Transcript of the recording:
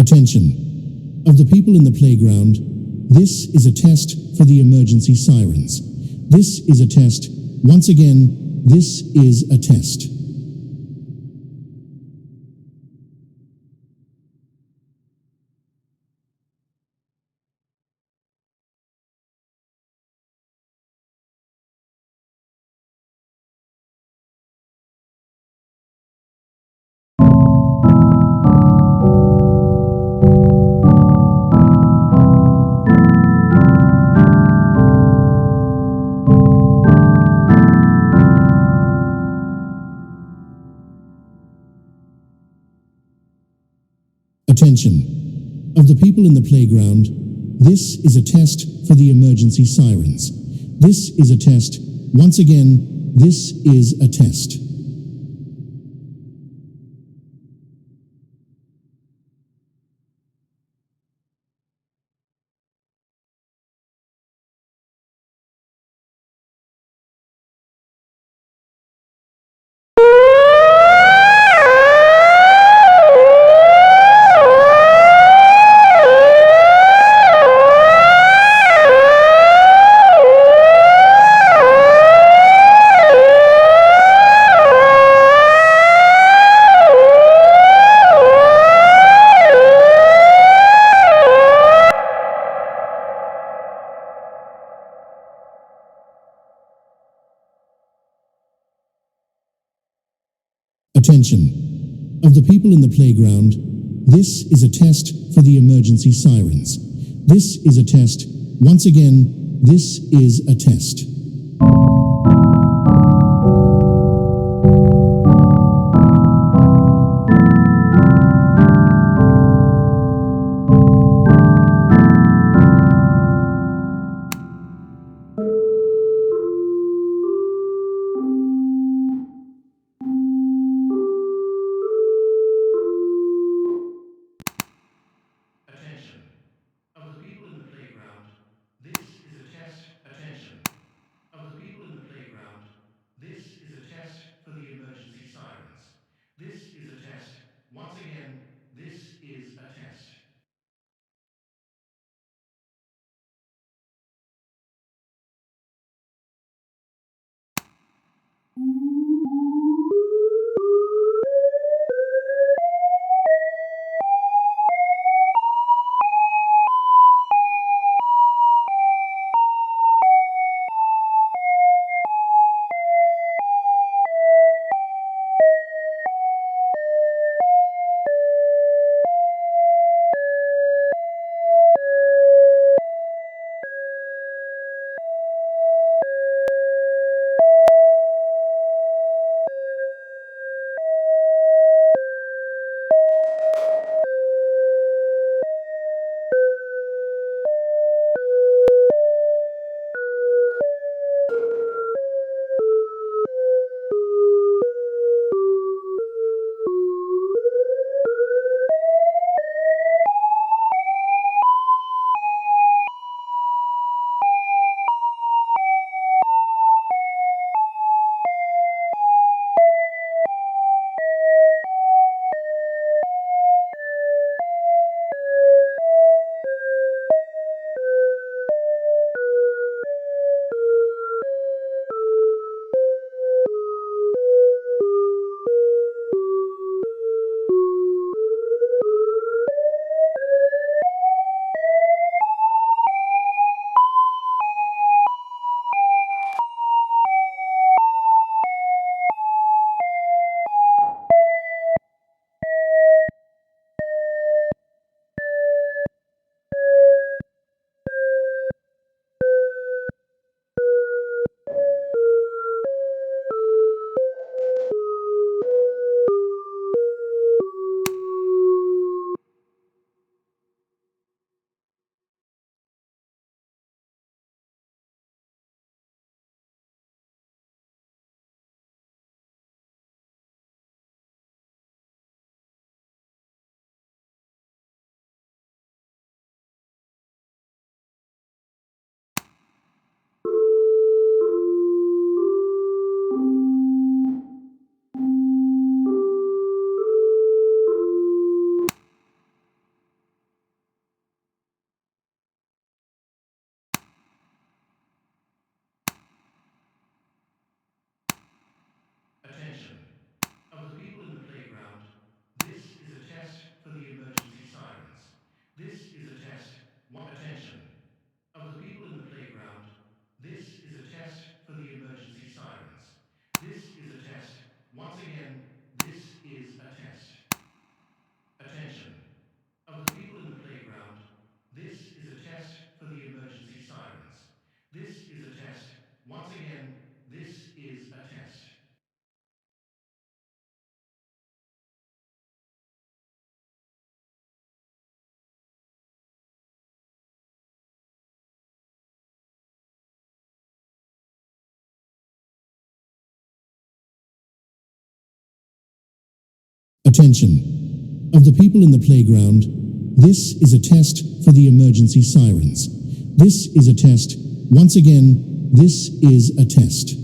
Attention! Of the people in the playground, this is a test for the emergency sirens. This is a test. Once again, this is a test. Attention! Of the people in the playground, this is a test for the emergency sirens. This is a test. Once again, this is a test. Attention! Of the people in the playground, this is a test for the emergency sirens. This is a test. Once again, this is a test. Attention! Of the people in the playground, this is a test. Attention! Of the people in the playground, this is a test for the emergency sirens. This is a test. Once again, this is a test. Attention. Of the people in the playground, this is a test for the emergency sirens. This is a test. Once again, this is a test.